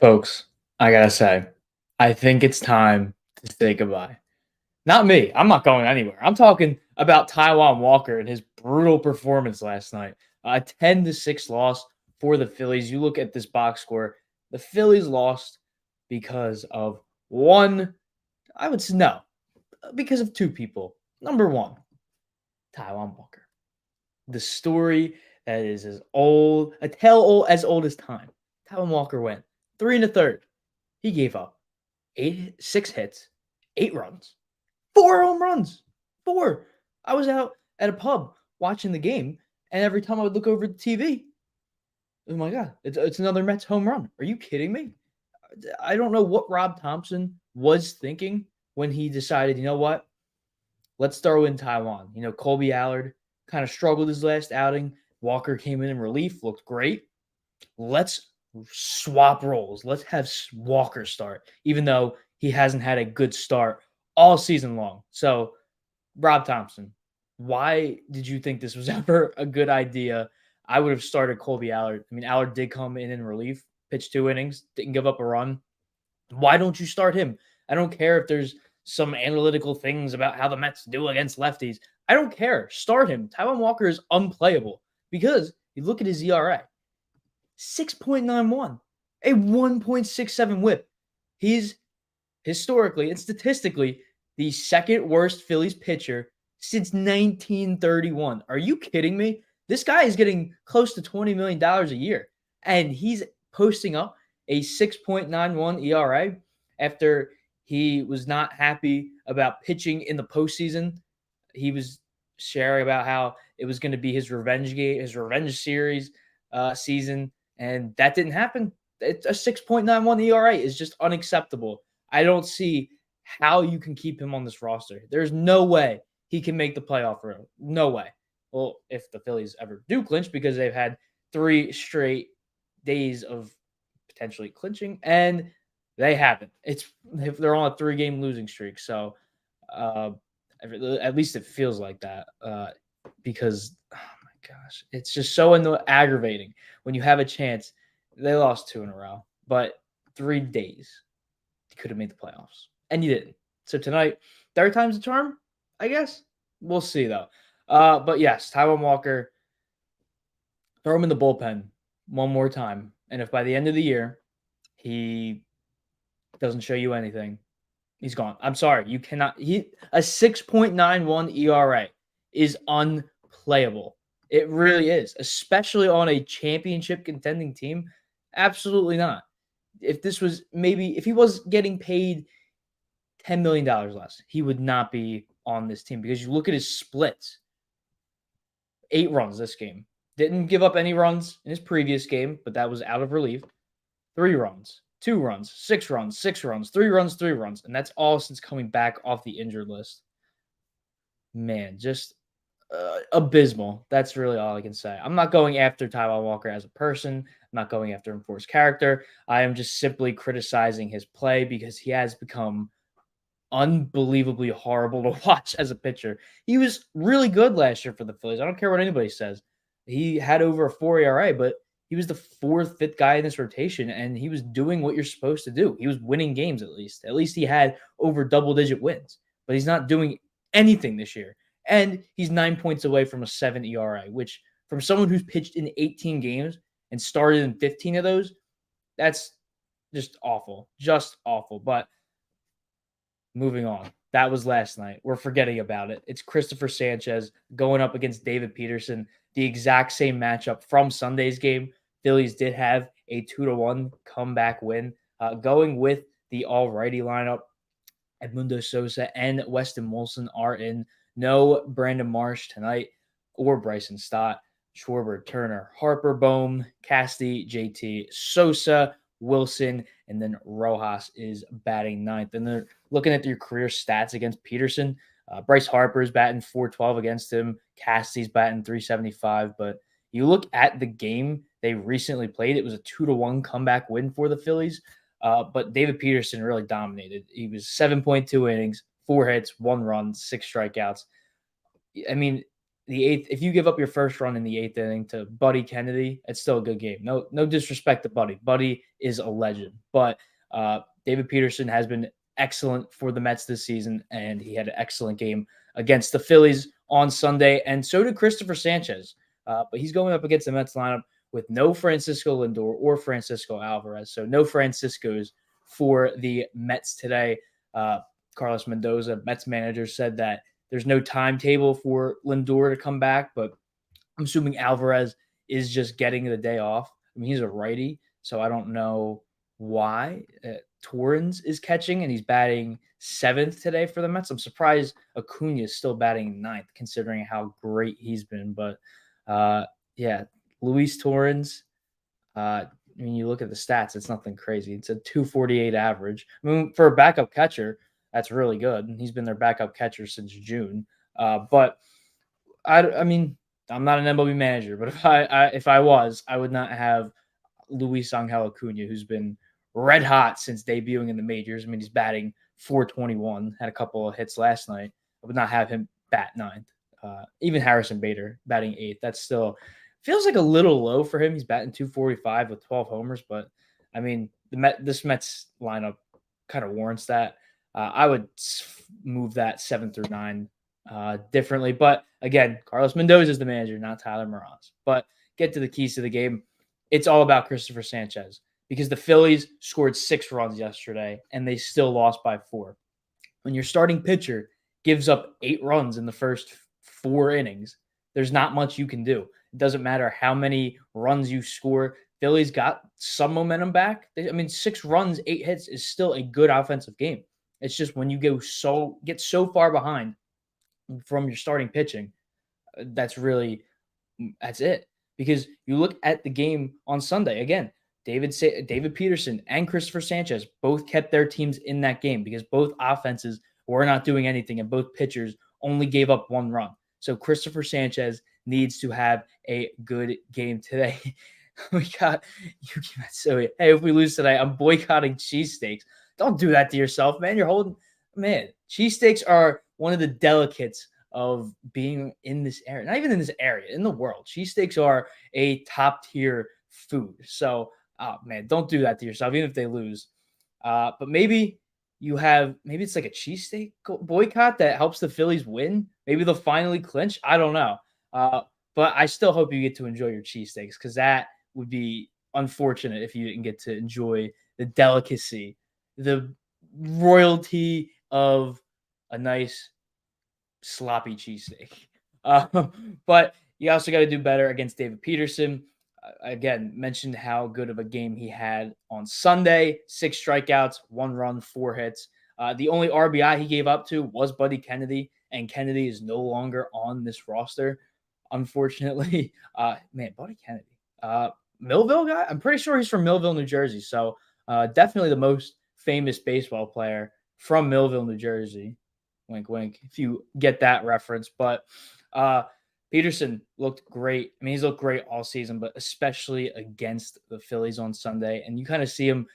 Folks, I gotta say, I think it's time to say goodbye. Not me. I'm not going anywhere. I'm talking about Taiwan Walker and his brutal performance last night. A 10-6 loss for the Phillies. You look at this box score. The Phillies lost because of one. I would say no, because of two people. Number one, Taiwan Walker. The story that is as old, a tale as old as time. Taiwan Walker went 3 1/3. He gave up 6 hits, 8 runs, 4 home runs. Four. I was out at a pub watching the game, and every time I would look over the TV, oh my god, it's another Mets home run. Are you kidding me? I don't know what Rob Thompson was thinking when he decided, you know what? Let's throw in Taiwan. Colby Allard kind of struggled his last outing. Walker came in relief, looked great. Let's swap roles. Let's have Walker start, even though he hasn't had a good start all season long. So, Rob Thompson, why did you think this was ever a good idea? I would have started Colby Allard. I mean, Allard did come in relief, pitched 2 innings, didn't give up a run. Why don't you start him? I don't care if there's some analytical things about how the Mets do against lefties. I don't care. Start him. Taiwan Walker is unplayable because you look at his ERA. 6.91, a 1.67 whip. He's historically and statistically the second worst Phillies pitcher since 1931. Are you kidding me? This guy is getting close to $20 million a year, and he's posting up a 6.91 ERA after he was not happy about pitching in the postseason. He was sharing about how it was going to be his revenge game, his revenge series season, and that didn't happen. It's a 6.91 ERA is just unacceptable. I don't see how you can keep him on this roster. There's no way he can make the playoff room. No way. Well, if the Phillies ever do clinch, because they've had 3 straight days of potentially clinching, and they haven't. They're on a 3-game losing streak, so at least it feels like that. Because oh my gosh, it's just so aggravating when you have a chance. They lost 2 in a row, but 3 days you could have made the playoffs, and you didn't. So tonight, third time's the charm, I guess. We'll see though. But yes, Taiwan Walker, throw him in the bullpen one more time, and if by the end of the year he doesn't show you anything, he's gone. I'm sorry, you cannot. A 6.91 ERA is unplayable. It really is, especially on a championship contending team. Absolutely not. If he was getting paid $10 million less, he would not be on this team, because you look at his splits. 8 runs this game. Didn't give up any runs in his previous game, but that was out of relief. 3 runs, 2 runs, 6 runs, 6 runs, 3 runs, 3 runs. And that's all since coming back off the injured list. Man, just abysmal. That's really all I can say. I'm not going after Taiwan Walker as a person. I'm not going after him for his character. I am just simply criticizing his play because he has become unbelievably horrible to watch as a pitcher. He was really good last year for the Phillies. I don't care what anybody says. He had over a 4 ERA, but he was the 4th, 5th guy in this rotation, and he was doing what you're supposed to do. He was winning games at least. At least he had over double-digit wins, but he's not doing anything this year. And he's 9 points away from a 7 ERA, which from someone who's pitched in 18 games and started in 15 of those, that's just awful. Just awful. But moving on. That was last night. We're forgetting about it. It's Christopher Sanchez going up against David Peterson, the exact same matchup from Sunday's game. Phillies did have a 2-1 comeback win, going with the all-righty lineup. Edmundo Sosa and Weston Molson are in. No Brandon Marsh tonight or Bryson Stott. Schwarber, Turner, Harper, Bohm, Casty, JT, Sosa, Wilson, and then Rojas is batting ninth. And they're looking at your career stats against Peterson. Bryce Harper is batting .412 against him. Casty's batting .375. But you look at the game they recently played, it was a 2-1 comeback win for the Phillies. But David Peterson really dominated. He was 7.2 innings, 4 hits, 1 run, 6 strikeouts. I mean, the eighth, if you give up your first run in the eighth inning to Buddy Kennedy, it's still a good game. No disrespect to Buddy. Buddy is a legend, but David Peterson has been excellent for the Mets this season, and he had an excellent game against the Phillies on Sunday, and so did Christopher Sanchez. But he's going up against the Mets lineup with no Francisco Lindor or Francisco Alvarez, so no Franciscos for the Mets today. Carlos Mendoza, Mets manager, said that there's no timetable for Lindor to come back, but I'm assuming Alvarez is just getting the day off. I mean, he's a righty, so I don't know why Torrens is catching, and he's batting seventh today for the Mets. I'm surprised Acuna is still batting ninth, considering how great he's been. But yeah, Luis Torrens. When you look at the stats, it's nothing crazy. It's a 248 average. I mean, for a backup catcher, that's really good. And he's been their backup catcher since June. But I mean, I'm not an MLB manager, but if I was, I would not have Luis Angel Acuna, who's been red hot since debuting in the majors. I mean, he's batting 421, had a couple of hits last night. I would not have him bat ninth. Even Harrison Bader batting eighth. That's still feels like a little low for him. He's batting 245 with 12 homers, but I mean, this Mets lineup kind of warrants that. I would move that 7 through 9 differently. But again, Carlos Mendoza is the manager, not Tyler Mroz. But get to the keys to the game. It's all about Christopher Sanchez because the Phillies scored 6 runs yesterday and they still lost by 4. When your starting pitcher gives up 8 runs in the first 4 innings, there's not much you can do. It doesn't matter how many runs you score. Phillies got some momentum back. 6 runs, 8 hits is still a good offensive game. It's just when you get so far behind from your starting pitching, that's it. Because you look at the game on Sunday, again, David Peterson and Christopher Sanchez both kept their teams in that game because both offenses were not doing anything and both pitchers only gave up 1 run. So Christopher Sanchez needs to have a good game today. We got Yuki Matsui. Hey, if we lose today, I'm boycotting cheesesteaks. Don't do that to yourself, man. Cheesesteaks are one of the delicates of being in this area. Not even in this area, in the world. Cheesesteaks are a top tier food. So, don't do that to yourself, even if they lose. But maybe it's like a cheesesteak boycott that helps the Phillies win. Maybe they'll finally clinch. I don't know. But I still hope you get to enjoy your cheesesteaks because that would be unfortunate if you didn't get to enjoy the delicacy, the royalty of a nice sloppy cheesesteak. But you also got to do better against David Peterson. Again, mentioned how good of a game he had on Sunday. 6 strikeouts, 1 run, 4 hits. The only RBI he gave up to was Buddy Kennedy, and Kennedy is no longer on this roster, unfortunately. Buddy Kennedy. Millville guy? I'm pretty sure he's from Millville, New Jersey. So definitely the most famous baseball player from Millville, New Jersey. Wink, wink, if you get that reference. But Peterson looked great. I mean, he's looked great all season, but especially against the Phillies on Sunday. And you kind of see him,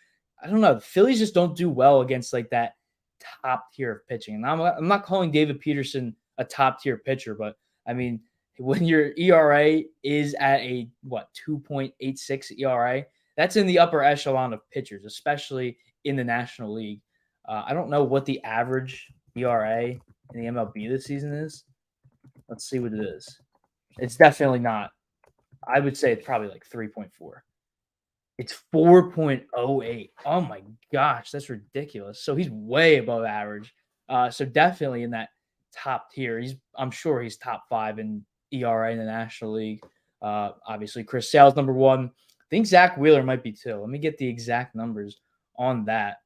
I don't know, the Phillies just don't do well against like that top tier of pitching. And I'm not calling David Peterson a top tier pitcher, but I mean, when your ERA is at a 2.86 ERA, that's in the upper echelon of pitchers, especially in the National League. I don't know what the average ERA in the MLB this season is. Let's see what it is. It's definitely not. I would say it's probably like 3.4. It's 4.08. Oh my gosh, that's ridiculous. So he's way above average. So definitely in that top tier. I'm sure he's top 5 in ERA in the National League. Obviously, Chris Sale's number 1. I think Zach Wheeler might be 2. Let me get the exact numbers on that.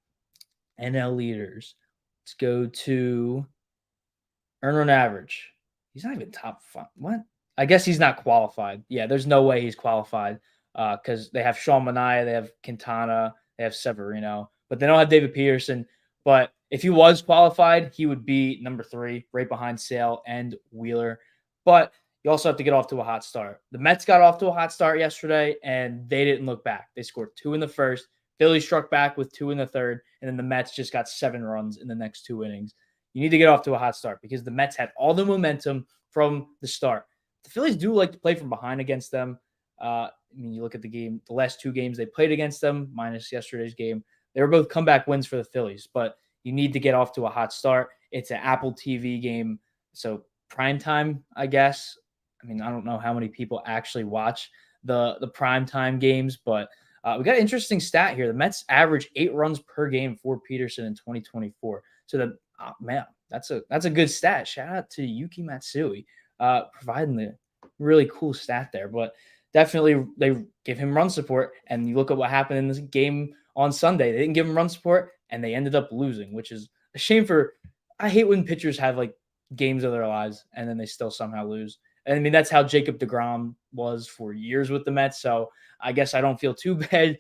NL leaders. Let's go to earn run average. He's not even top 5. What? I guess he's not qualified. Yeah, there's no way he's qualified because they have Sean Manaea, they have Quintana, they have Severino, but they don't have David Peterson. But if he was qualified, he would be number 3, right behind Sale and Wheeler. But you also have to get off to a hot start. The Mets got off to a hot start yesterday, and they didn't look back. They scored 2 in the first. Phillies struck back with 2 in the third, and then the Mets just got 7 runs in the next 2 innings. You need to get off to a hot start because the Mets had all the momentum from the start. the Phillies do like to play from behind against them. I mean, you look at the last two games they played against them, minus yesterday's game. They were both comeback wins for the Phillies, but you need to get off to a hot start. It's an Apple TV game, so prime time, I guess. I mean, I don't know how many people actually watch the prime time games, but we got an interesting stat here. The Mets average 8 runs per game for Peterson in 2024. So man, that's a good stat. Shout out to Yuki Matsui providing the really cool stat there. But definitely they give him run support. And you look at what happened in this game on Sunday. They didn't give him run support, and they ended up losing, which is a shame for. I hate when pitchers have like games of their lives and then they still somehow lose. And I mean, that's how Jacob deGrom was for years with the Mets. So I guess I don't feel too bad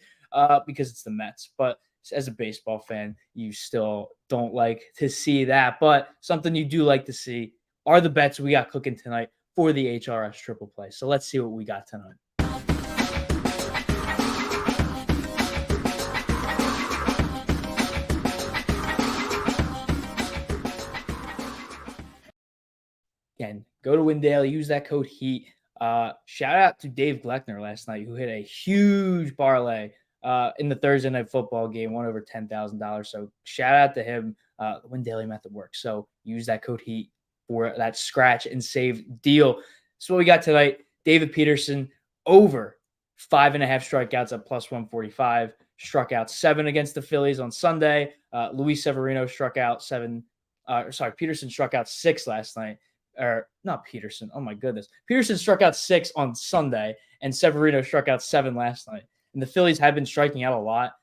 because it's the Mets. But as a baseball fan, you still don't like to see that. But something you do like to see are the bets we got cooking tonight for the HRS Triple play. So let's see what we got tonight. Again, go to Win Daily, use that code HEAT. Shout out to Dave Gleckner last night, who hit a huge parlay in the Thursday night football game, won over $10,000. So shout out to him. The Win Daily method works. So use that code HEAT for that scratch and save deal. So what we got tonight, David Peterson over 5.5 strikeouts at plus 145. Struck out 7 against the Phillies on Sunday. Luis Severino struck out 7. Peterson struck out 6 last night. Or not Peterson. Oh my goodness. Peterson struck out 6 on Sunday, and Severino struck out 7 last night. And the Phillies have been striking out a lot,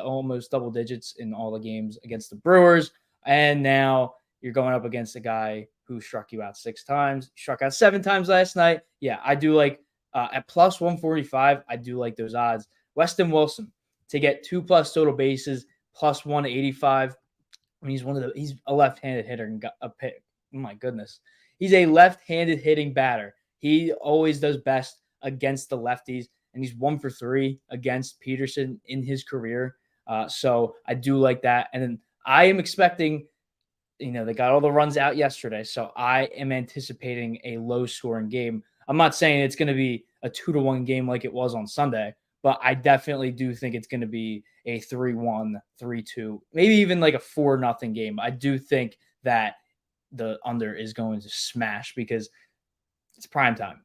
almost double digits in all the games against the Brewers. And now you're going up against a guy who struck you out 6 times, struck out 7 times last night. Yeah, I do like at plus 145. I do like those odds. Weston Wilson to get 2+ total bases, plus 185. I mean, he's a left-handed hitter and got a pick. Oh my goodness. He's a left-handed hitting batter. He always does best against the lefties, and he's 1 for 3 against Peterson in his career. So I do like that. And then I am expecting, they got all the runs out yesterday, so I am anticipating a low-scoring game. I'm not saying it's going to be a 2-1 game like it was on Sunday, but I definitely do think it's going to be a 3-1, 3-2, maybe even like a 4-0 game. I do think that the under is going to smash because it's prime time.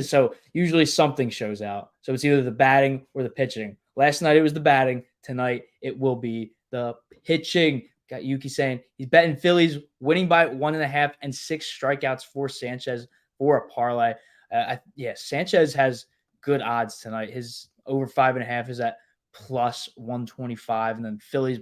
So usually something shows out. So it's either the batting or the pitching. Last night it was the batting. Tonight it will be the pitching. Got Yuki saying he's betting Phillies winning by 1.5 and 6 strikeouts for Sanchez for a parlay. Sanchez has good odds tonight. His over 5.5 is at plus 125, and then Phillies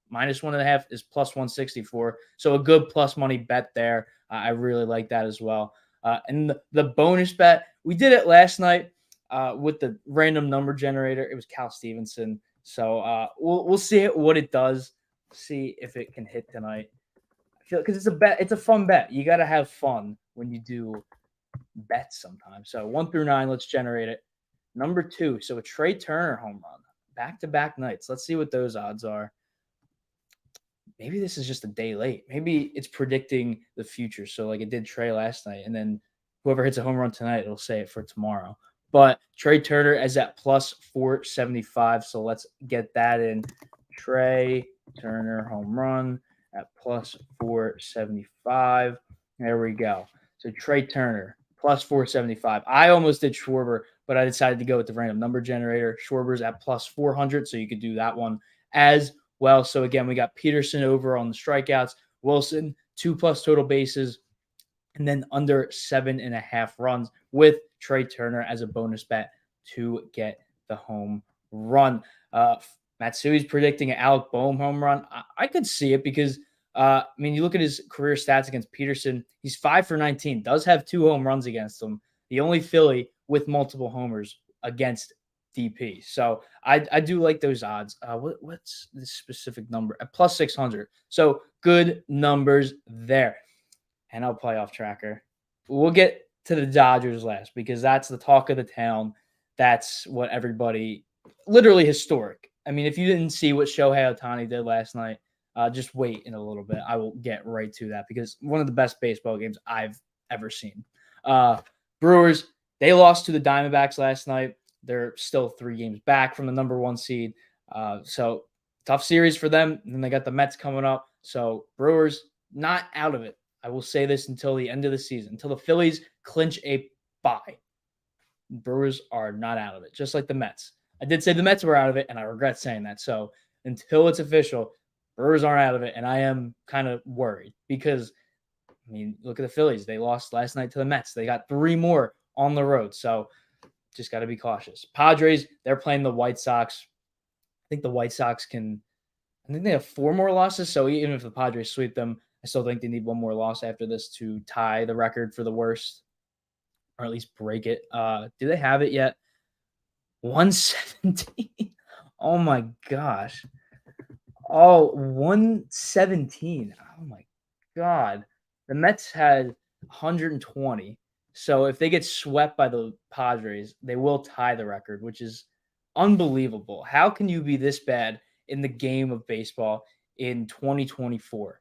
minus 1.5 is plus 164. So a good plus money bet there. I really like that as well. And the bonus bet, we did it last night with the random number generator. It was Cal Stevenson. So we'll see what it does. See if it can hit tonight. I feel because it's a bet. It's a fun bet. You got to have fun when you do bets sometimes. So 1 through 9, let's generate it. Number 2, so a Trey Turner home run, back-to-back nights. Let's see what those odds are. Maybe this is just a day late. Maybe it's predicting the future. So like it did Trey last night, and then whoever hits a home run tonight, it'll say it for tomorrow. But Trey Turner is at plus 475. So let's get that in. Trey Turner home run at plus 475. There we go. So Trey Turner plus 475. I almost did Schwarber, but I decided to go with the random number generator. Schwarber's at plus 400, so you could do that one as well. So again, we got Peterson over on the strikeouts, Wilson 2+ total bases, and then under 7.5 runs with Trey Turner as a bonus bet to get the home run. Matsui's predicting an Alec Boehm home run. I could see it because, you look at his career stats against Peterson. He's 5 for 19, does have 2 home runs against him. The only Philly with multiple homers against DP. So I do like those odds. What's the specific number? At plus 600. So good numbers there. NL playoff tracker. We'll get to the Dodgers last because that's the talk of the town. That's what everybody, literally historic. I mean, if you didn't see what Shohei Ohtani did last night, just wait in a little bit. I will get right to that because one of the best baseball games I've ever seen. Brewers, they lost to the Diamondbacks last night. They're still 3 games back from the number 1 seed. So tough series for them. And then they got the Mets coming up. So Brewers not out of it. I will say this until the end of the season, until the Phillies clinch a bye. Brewers are not out of it, just like the Mets. I did say the Mets were out of it, and I regret saying that. So until it's official, Brewers aren't out of it, and I am kind of worried because, I mean, look at the Phillies. They lost last night to the Mets. They got 3 more on the road, so just got to be cautious. Padres, they're playing the White Sox. I think the White Sox can – I think they have 4 more losses, so even if the Padres sweep them, I still think they need 1 more loss after this to tie the record for the worst, or at least break it. Do they have it yet? 117. Oh my gosh. Oh, 117. Oh my god. The Mets had 120. So if they get swept by the Padres, they will tie the record, which is unbelievable. How can you be this bad in the game of baseball in 2024?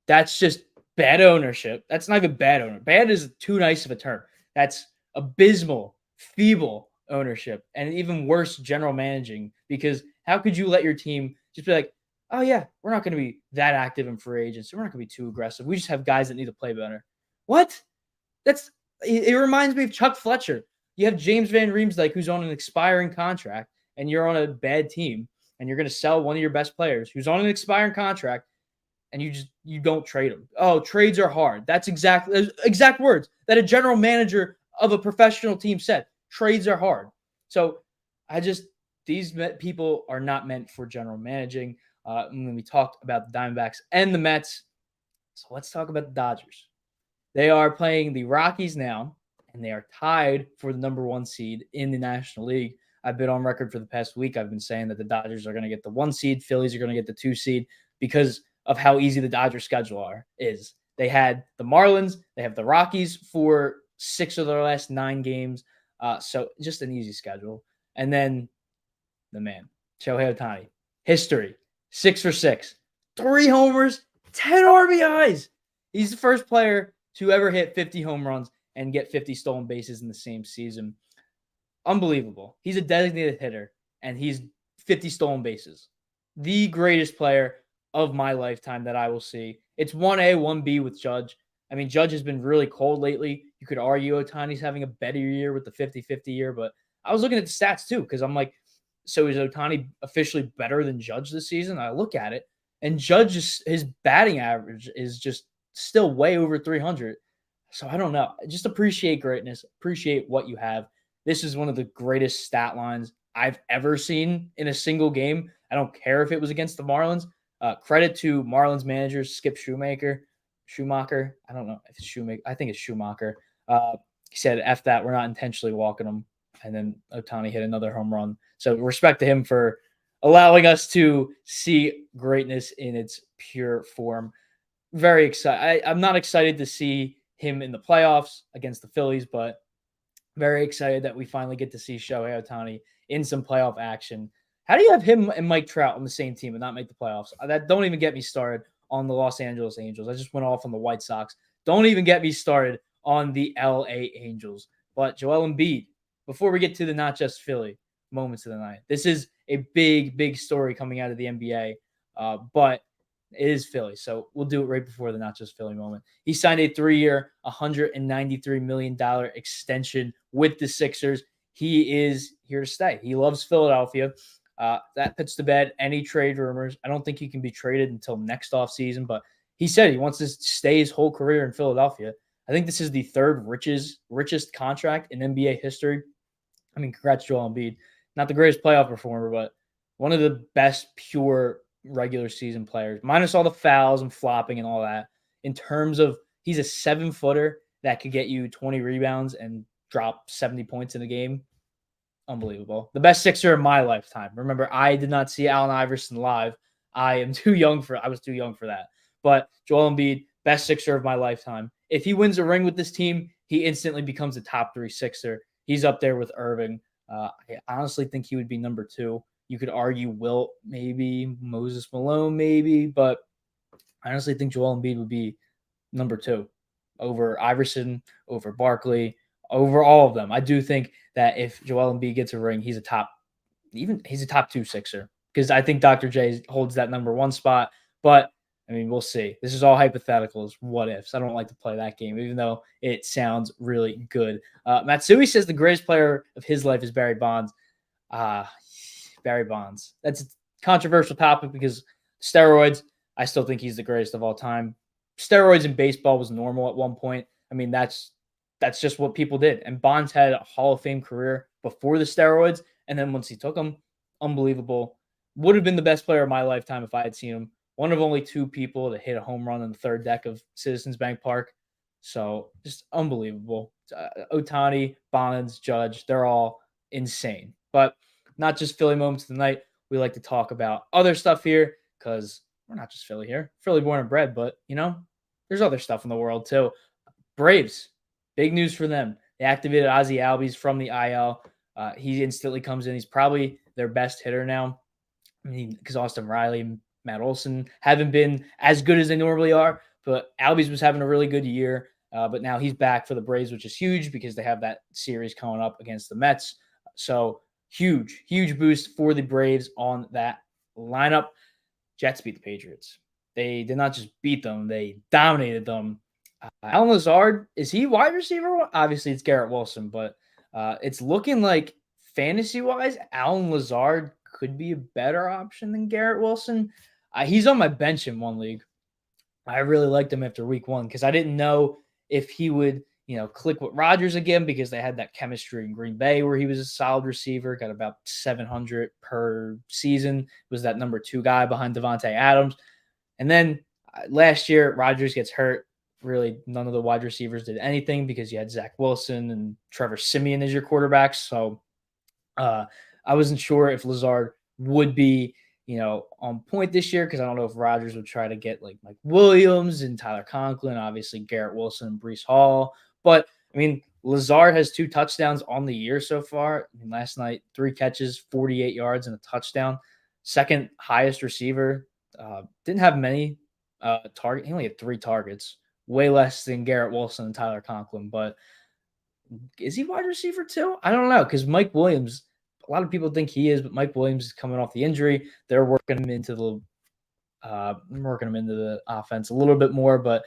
That's just bad ownership. That's not even bad ownership. Bad is too nice of a term. That's abysmal, feeble ownership, and even worse, general managing. Because how could you let your team just be like, oh, yeah, we're not going to be that active in free agency. We're not going to be too aggressive. We just have guys that need to play better. What? It reminds me of Chuck Fletcher. You have James Van Riemsdyk, who's on an expiring contract, and you're on a bad team, and you're going to sell one of your best players who's on an expiring contract, and you don't trade him. Oh, trades are hard. That's exact words that a general manager of a professional team said. Trades are hard. So these people are not meant for general managing. When we talked about the Diamondbacks and the Mets, so let's talk about the Dodgers. They are playing the Rockies now, and they are tied for the number 1 seed in the National League. I've been on record for the past week. I've been saying that the Dodgers are going to get the 1 seed, Phillies are going to get the 2 seed because of how easy the Dodgers schedule is. They had the Marlins, they have the Rockies for 6 of their last 9 games. So just an easy schedule. And then the man, Shohei Ohtani, history, 6 for 6, 3 homers, 10 RBIs. He's the first player to ever hit 50 home runs and get 50 stolen bases in the same season. Unbelievable. He's a designated hitter, and he's 50 stolen bases. The greatest player of my lifetime that I will see. It's 1A, 1B with Judge. I mean, Judge has been really cold lately. You could argue Ohtani's having a better year with the 50-50 year, but I was looking at the stats too because I'm like, so is Ohtani officially better than Judge this season? I look at it, and Judge, his batting average is just still way over 300. So I don't know. Just appreciate greatness. Appreciate what you have. This is one of the greatest stat lines I've ever seen in a single game. I don't care if it was against the Marlins. Credit to Marlins manager Skip Schumacher. I don't know if it's Shoemaker. I think it's Schumacher. He said, F that. We're not intentionally walking them. And then Ohtani hit another home run. So respect to him for allowing us to see greatness in its pure form. Very excited. I'm not excited to see him in the playoffs against the Phillies, but very excited that we finally get to see Shohei Ohtani in some playoff action. How do you have him and Mike Trout on the same team and not make the playoffs? That don't even get me started on the Los Angeles Angels. I just went off on the White Sox. Don't even get me started on the LA Angels. But Joel Embiid, before we get to the not just Philly moments of the night, this is a big, big story coming out of the NBA. But it is Philly, so we'll do it right before the not just Philly moment. He signed a 3-year, $193 million extension with the Sixers. He is here to stay. He loves Philadelphia. That puts to bed any trade rumors. I don't think he can be traded until next offseason, but he said he wants to stay his whole career in Philadelphia. I think this is the 3rd richest contract in NBA history. I mean, congrats, Joel Embiid. Not the greatest playoff performer, but one of the best pure regular season players, minus all the fouls and flopping and all that. In terms of, he's a 7-footer that could get you 20 rebounds and drop 70 points in a game. Unbelievable. The best Sixer of my lifetime. Remember, I did not see Allen Iverson live. I was too young for that. But Joel Embiid, best Sixer of my lifetime. If he wins a ring with this team, he instantly becomes a top 3 Sixer. He's up there with Irving. I honestly think he would be number 2. You could argue Wilt, maybe, Moses Malone, maybe, but I honestly think Joel Embiid would be number 2. over Iverson, over Barkley, over all of them. I do think that if Joel Embiid gets a ring, he's a top 2 Sixer because I think Dr. J holds that number 1 spot. But I mean, we'll see. This is all hypotheticals, what ifs. I don't like to play that game, even though it sounds really good. Matsui says the greatest player of his life is Barry Bonds. Uh, Barry Bonds. That's a controversial topic because steroids, I still think he's the greatest of all time. Steroids in baseball was normal at one point. I mean, that's just what people did. And Bonds had a Hall of Fame career before the steroids. And then once he took them, unbelievable. Would have been the best player of my lifetime if I had seen him. One of only 2 people to hit a home run in the 3rd deck of Citizens Bank Park. So just unbelievable. Ohtani, Bonds, Judge, they're all insane. But not just Philly moments of the night. We like to talk about other stuff here because we're not just Philly here. Philly born and bred, but there's other stuff in the world too. Braves, big news for them. They activated Ozzie Albies from the IL. He instantly comes in. He's probably their best hitter now. I mean, because Austin Riley and Matt Olson haven't been as good as they normally are, but Albies was having a really good year. But now he's back for the Braves, which is huge because they have that series coming up against the Mets. So huge boost for the Braves on that lineup. Jets beat the Patriots. They did not just beat them, they dominated them. Alan Lazard, is he wide receiver? Obviously, it's Garrett Wilson, but it's looking like fantasy-wise, Alan Lazard could be a better option than Garrett Wilson. He's on my bench in one league. I really liked him after week 1 because I didn't know if he would, click with Rodgers again because they had that chemistry in Green Bay where he was a solid receiver, got about 700 per season, was that number 2 guy behind Devontae Adams. And then last year, Rodgers gets hurt. Really, none of the wide receivers did anything because you had Zach Wilson and Trevor Siemian as your quarterbacks. So I wasn't sure if Lazard would be, on point this year because I don't know if Rodgers would try to get like Mike Williams and Tyler Conklin, obviously Garrett Wilson and Breece Hall. But, I mean, Lazard has 2 touchdowns on the year so far. I mean, last night, 3 catches, 48 yards, and a touchdown. Second highest receiver. Didn't have many targets. He only had 3 targets. Way less than Garrett Wilson and Tyler Conklin. But is he wide receiver too? I don't know because Mike Williams, a lot of people think he is, but Mike Williams is coming off the injury. They're working him into the offense a little bit more, but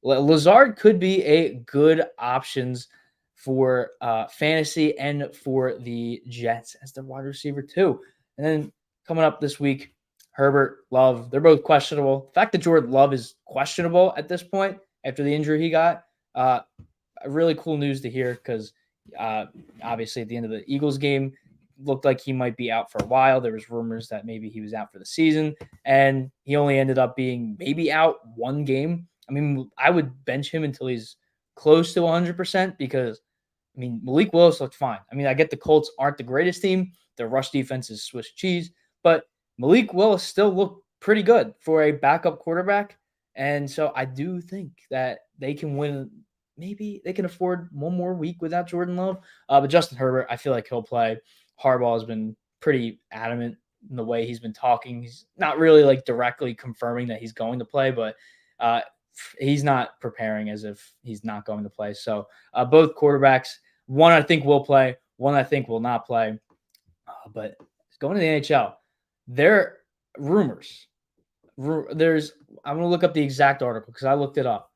Lazard could be a good options for fantasy and for the Jets as their wide receiver too. And then coming up this week, Herbert, Love, they're both questionable. The fact that Jordan Love is questionable at this point after the injury he got, really cool news to hear because obviously at the end of the Eagles game, looked like he might be out for a while. There was rumors that maybe he was out for the season, and he only ended up being maybe out 1 game. I mean, I would bench him until he's close to 100% because, I mean, Malik Willis looked fine. I mean, I get the Colts aren't the greatest team. Their rush defense is Swiss cheese, but Malik Willis still looked pretty good for a backup quarterback. And so I do think that they can win. Maybe they can afford 1 more week without Jordan Love. But Justin Herbert, I feel like he'll play. Harbaugh has been pretty adamant in the way he's been talking. He's not really like directly confirming that he's going to play, but he's not preparing as if he's not going to play. So both quarterbacks, one I think will play, one I think will not play. But going to the NHL, there rumors. I'm going to look up the exact article because I looked it up.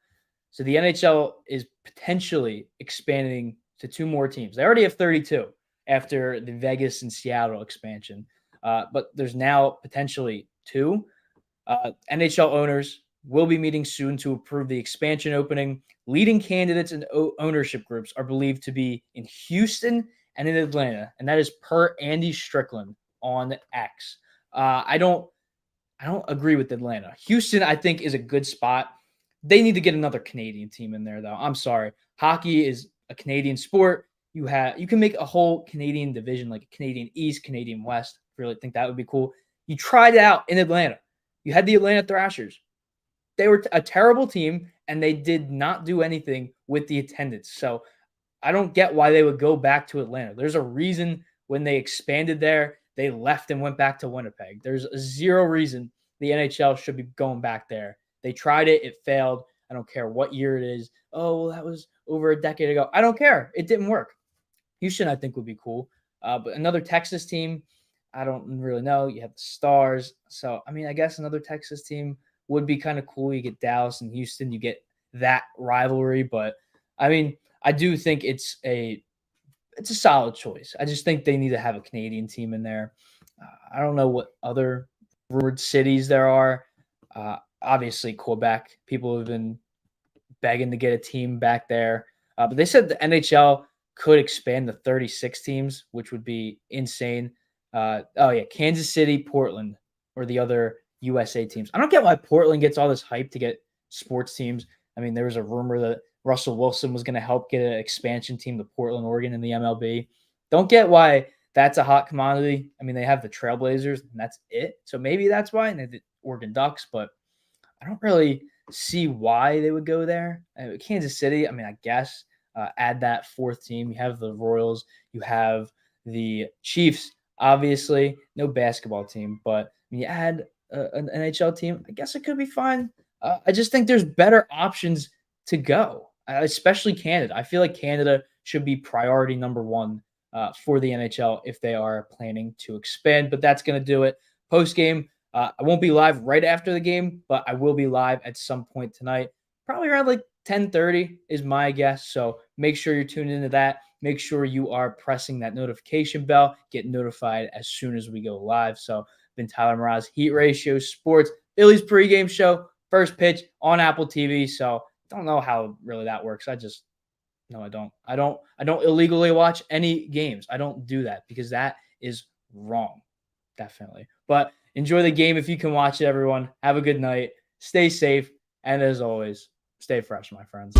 So the NHL is potentially expanding to 2 more teams. They already have 32 after the Vegas and Seattle expansion. But there's now potentially 2. NHL owners will be meeting soon to approve the expansion opening. Leading candidates and ownership groups are believed to be in Houston and in Atlanta, and that is per Andy Strickland on X. I don't agree with Atlanta. Houston, I think, is a good spot. They need to get another Canadian team in there, though. I'm sorry. Hockey is a Canadian sport. You can make a whole Canadian division, like a Canadian East, Canadian West. I really think that would be cool. You tried it out in Atlanta. You had the Atlanta Thrashers. They were a terrible team, and they did not do anything with the attendance. So I don't get why they would go back to Atlanta. There's a reason when they expanded there, they left and went back to Winnipeg. There's 0 reason the NHL should be going back there. They tried it. It failed. I don't care what year it is. Oh, well, that was over a decade ago. I don't care. It didn't work. Houston, I think, would be cool. But another Texas team, I don't really know. You have the Stars. So, I mean, I guess another Texas team would be kind of cool. You get Dallas and Houston, you get that rivalry. But, I mean, I do think it's a solid choice. I just think they need to have a Canadian team in there. I don't know what other rumored cities there are. Obviously, Quebec. People have been begging to get a team back there. But they said the NHL could expand to 36 teams, which would be insane. Oh, yeah, Kansas City, Portland, or the other USA teams. I don't get why Portland gets all this hype to get sports teams. I mean, there was a rumor that Russell Wilson was going to help get an expansion team to Portland, Oregon in the MLB. Don't get why that's a hot commodity. I mean, they have the Trailblazers, and that's it. So maybe that's why, and the Oregon Ducks, but I don't really see why they would go there. Kansas City, I mean, I guess add that fourth team. You have the Royals, you have the Chiefs, obviously, no basketball team, but when you add an NHL team, I guess it could be fine. I just think there's better options to go, especially Canada. I feel like Canada should be priority number one for the NHL if they are planning to expand, but that's going to do it. Post game, I won't be live right after the game, but I will be live at some point tonight, probably around like 10:30 is my guess. So make sure you're tuned into that. Make sure you are pressing that notification bell. Get notified as soon as we go live. So been Tyler Mroz, Heat Ratio Sports, Phillies pregame show, first pitch on Apple TV. So don't know how really that works. No, I don't. I don't illegally watch any games. I don't do that because that is wrong. Definitely. But enjoy the game if you can watch it, everyone. Have a good night. Stay safe. And as always, stay fresh, my friends.